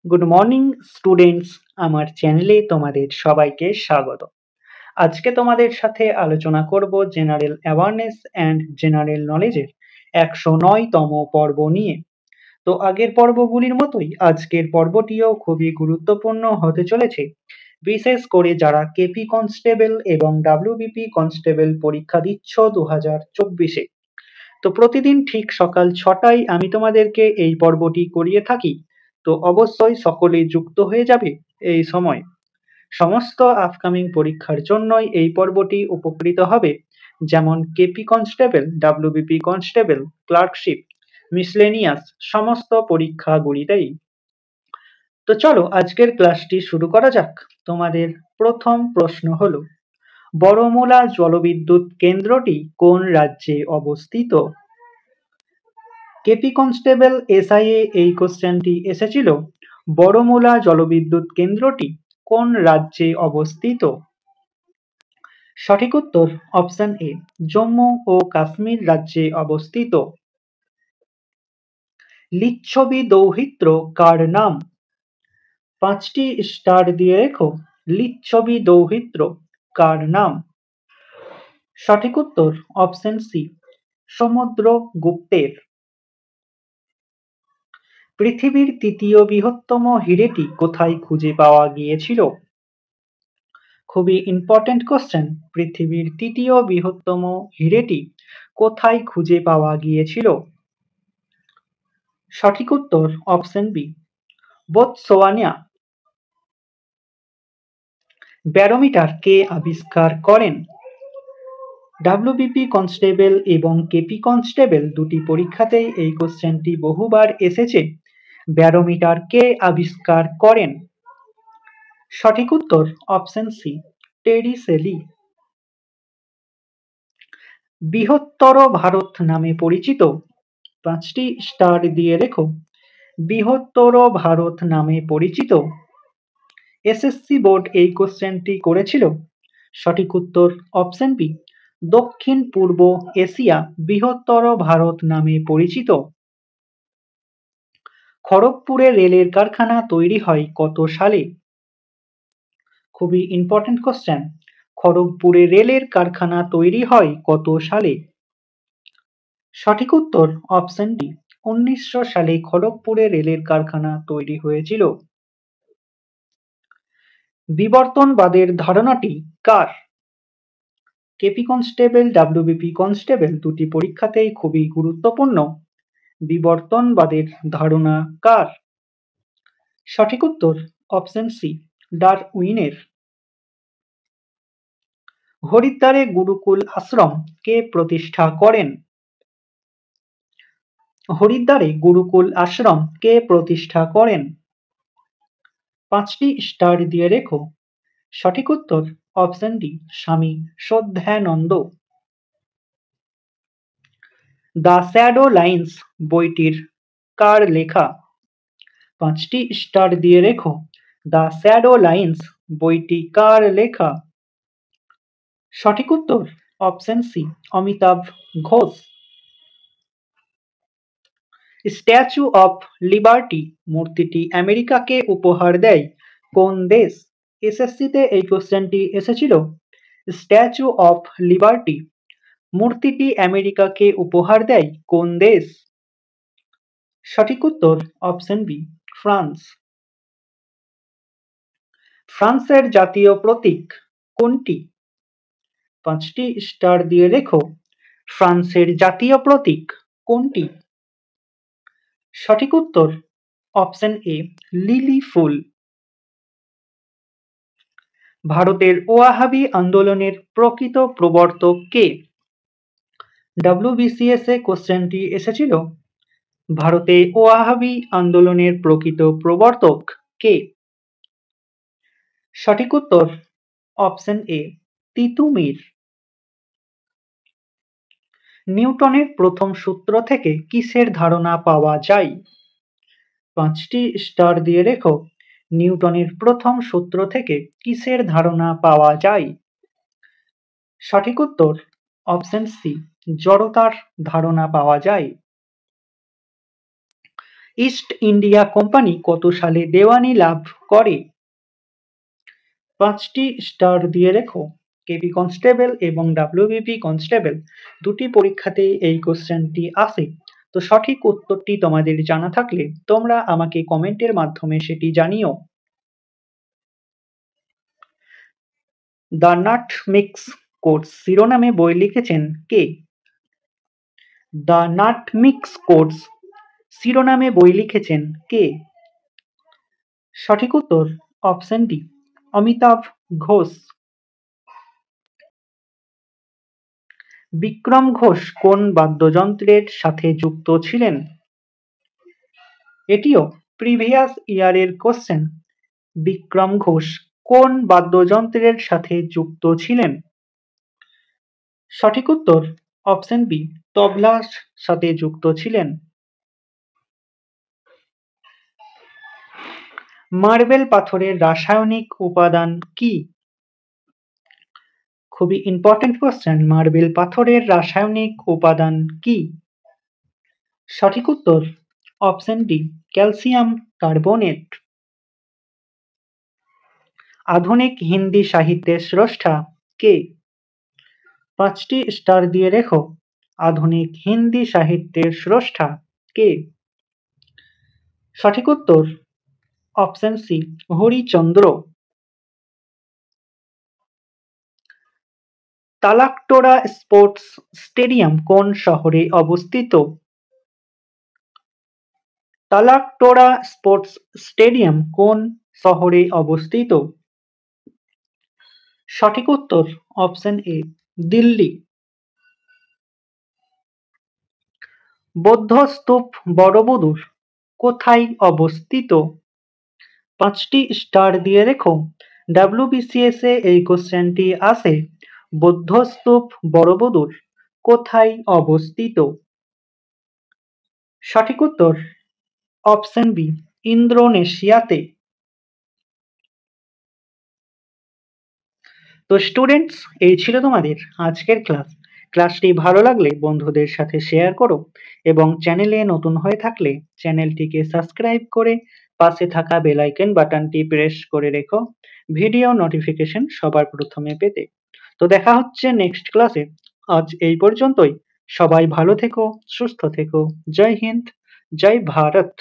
Good morning students, আমার চ্যানেলে তোমাদের সবাইকে স্বাগত। আজকে তোমাদের সাথে আলোচনা করব জেনারেল অ্যাওয়ারনেস অ্যান্ড জেনারেল নলেজের 109তম পর্ব নিয়ে। তো আগের পর্বগুলির মতোই আজকের পর্বটিও খুবই গুরুত্বপূর্ণ হতে চলেছে, বিশেষ করে যারা কেপি কনস্টেবল এবং ডাব্লিউবিপি কনস্টেবল পরীক্ষা দিচ্ছ 2024-এ। তো প্রতিদিন ঠিক সকাল 6টায় আমি তোমাদেরকে এই পর্বটি করিয়ে থাকি। তো অবশ্যই সকলেই যুক্ত হয়ে যাবে এই সময়। সমস্ত আপকামিং পরীক্ষার জন্যই এই পর্বটি উপকৃত হবে, যেমন KP constable, WBP constable, clerkship, miscellaneous সমস্ত পরীক্ষাগুলিতেই। তো চলো আজকের ক্লাসটি শুরু করা যাক। তোমাদের প্রথম প্রশ্ন হলো, বড়মুলা জলবিদ্যুৎ কেন্দ্রটি কোন রাজ্যে অবস্থিত? কেপি কনস্টেবল এসআইএ এই কোশ্চেনটি এসেছিল, বড়মুলা জলবিদ্যুৎ কেন্দ্রটি কোন রাজ্যে অবস্থিত? সঠিক উত্তর অপশন এ, জম্মু ও কাশ্মীর রাজ্যে অবস্থিত। লিচ্ছবি দৌহিত্র কার নাম? 5টি স্টার দিয়ে রেখো, লিচ্ছবি দৌহিত্র কার নাম? সঠিক উত্তর অপশন সি, সমুদ্রগুপ্তের। পৃথিবীর তৃতীয় বৃহত্তম হিরেটি কোথায় খুঁজে পাওয়া গিয়েছিল? খুবই ইম্পর্টেন্ট কোশ্চেন। পৃথিবীর তৃতীয় বৃহত্তম হিরেটি কোথায় খুঁজে পাওয়া গিয়েছিল? সঠিক উত্তর অপশন বি, বোতসোয়ানা। ব্যারোমিটার কে আবিষ্কার করেন? ডাব্লিউবিপি কনস্টেবল এবং কেপি কনস্টেবল দুটি পরীক্ষাতেই এই কোশ্চেনটি বহুবার এসেছে। ব্যারোমিটার কে আবিষ্কার করেন? সঠিক উত্তর অপশন সি, টেরি সেলি। বৃহত্তর ভারত নামে পরিচিত? 5টি স্টার দিয়ে রেখো, বৃহত্তর ভারত নামে পরিচিত। এসএসসি বোর্ড এই কোশ্চেনটি করেছিল। সঠিক উত্তর অপশন বি, দক্ষিণ পূর্ব এশিয়া বৃহত্তর ভারত নামে পরিচিত। খড়গপুরে রেলের কারখানা তৈরি হয় কত সালে? খুবই ইম্পর্টেন্ট কোশ্চেন। খড়গপুরে রেলের কারখানা তৈরি হয় কত সালে? সঠিক উত্তর অপশন ডি, 1900 সালে খড়গপুরে রেলের কারখানা তৈরি হয়েছিল। বিবর্তনবাদের ধারণাটি কার? কেপি কনস্টেবল, ডাব্লিউবিপি কনস্টেবল দুটি পরীক্ষাতেই খুবই গুরুত্বপূর্ণ। বিবর্তনবাদের ধারণা কার? সঠিক উত্তর অপশন সি, ডারউইনের। হরিদ্বারে গুরুকুল আশ্রম কে প্রতিষ্ঠা করেন? হরিদ্বারে গুরুকুল আশ্রম কে প্রতিষ্ঠা করেন? 5টি স্টার দিয়ে রেখো। সঠিক উত্তর অপশন ডি, স্বামী শ্রদ্ধানন্দ। দ্য শ্যাডো লাইন্স বইটির কার লেখা? 5টি স্টার দিয়ে রেখো, দ্য শ্যাডো লাইন্স বইটি কার লেখা? সঠিক উত্তর option C, Amitav Ghosh. Statue of Liberty মূর্তিটি আমেরিকাকে উপহার দেয় কোন দেশ? এসএসসিতে এই কোশ্চেনটি এসেছিল। স্ট্যাচু অফ লিবার্টি মূর্তিটি আমেরিকাকে উপহার দেয় কোন দেশ? সঠিক উত্তর অপশন বি, ফ্রান্স। ফ্রান্সের জাতীয় প্রতীক কোনটি? 5টি স্টার দিয়ে রেখো, ফ্রান্সের জাতীয় প্রতীক কোনটি? সঠিক উত্তর অপশন এ, লিলি ফুল। ভারতের ওয়াহাবি আন্দোলনের প্রকৃত প্রবর্তক কে? ডাব্লিউবিসিএস এ কোশ্চেনটি এসেছিল। ভারতে ওয়াহাবি আন্দোলনের প্রকৃত প্রবর্তক কে? সঠিক উত্তর অপশন এ, তিতুমির। নিউটনের প্রথম সূত্র থেকে কিসের ধারণা পাওয়া যায়? 5টি স্টার দিয়ে রেখো, নিউটনের প্রথম সূত্র থেকে কিসের ধারণা পাওয়া যায়? সঠিক উত্তর অপশন সি, জড়তার ধারণা পাওয়া যায়। ইস্ট ইন্ডিয়া কোম্পানি কত সালে দেওয়ানি লাভ করে? 5টি স্টার দিয়ে রেখো। কেপি কনস্টেবল এবং ডাব্লিউবিপি কনস্টেবল দুটি পরীক্ষাতেই এই কোশ্চেনটি আসে। তো সঠিক উত্তরটি তোমাদের জানা থাকলে তোমরা আমাকে কমেন্টের মাধ্যমে সেটি জানিও। দ্য নাট মিক্স কোর্স শিরোনামে বই লিখেছেন কে? দ্য নাট মিক্স কোর্স শিরোনামে বই লিখেছেন কে? সঠিক উত্তর অপশন ডি, অমিতাভ ঘোষ। বিক্রম ঘোষ কোন বাদ্যযন্ত্রের সাথে যুক্ত ছিলেন? এটিও প্রিভিয়াস ইয়ারের কোশ্চেন। বিক্রম ঘোষ কোন বাদ্যযন্ত্রের সাথে যুক্ত ছিলেন? সঠিক উত্তর অপশন বি, তবলার সাথে যুক্ত ছিলেন। মার্বেল পাথরের রাসায়নিক উপাদান কি? খুবই ইম্পর্টেন্ট কোশ্চেন। মার্বেল পাথরের রাসায়নিক উপাদান কি? সঠিক উত্তর অপশন ডি, ক্যালসিয়াম কার্বনেট। আধুনিক হিন্দি সাহিত্যের স্রষ্টা কে? 5টি স্টার দিয়ে রেখো। আধুনিক হিন্দি সাহিত্যের স্রষ্টা কে? সঠিক উত্তর option C, Harichandra. Talkatora sports stadium কোন শহরে অবস্থিত? তালাকটোরা স্পোর্টস স্টেডিয়াম কোন শহরে অবস্থিত? সঠিক উত্তর অপশন এ, দিল্লি। বৌদ্ধ স্তূপ বড়বুদুর কোথায় অবস্থিত? 5টি স্টার দিয়ে রেখো। ডাব্লিউবিসিএস এ এই কোশ্চেনটি আসে। বৌদ্ধ স্তূপ বড়বুদুর কোথায় অবস্থিত? সঠিক উত্তর অপশন বি, ইন্দোনেশিয়াতে। তো স্টুডেন্টস, এই ছিল তোমাদের আজকের ক্লাস। ক্লাসটি ভালো লাগলে বন্ধুদের সাথে শেয়ার করো এবং চ্যানেলে নতুন হয়ে থাকলে চ্যানেলটিকে সাবস্ক্রাইব করে পাশে থাকা বেল আইকন বাটনটি প্রেস করে রেখো ভিডিও নোটিফিকেশন সবার প্রথমে পেতে। তো দেখা হচ্ছে নেক্সট ক্লাসে। আজ এই পর্যন্তই। সবাই ভালো থেকো, সুস্থ থেকো। জয় হিন্দ, জয় ভারত।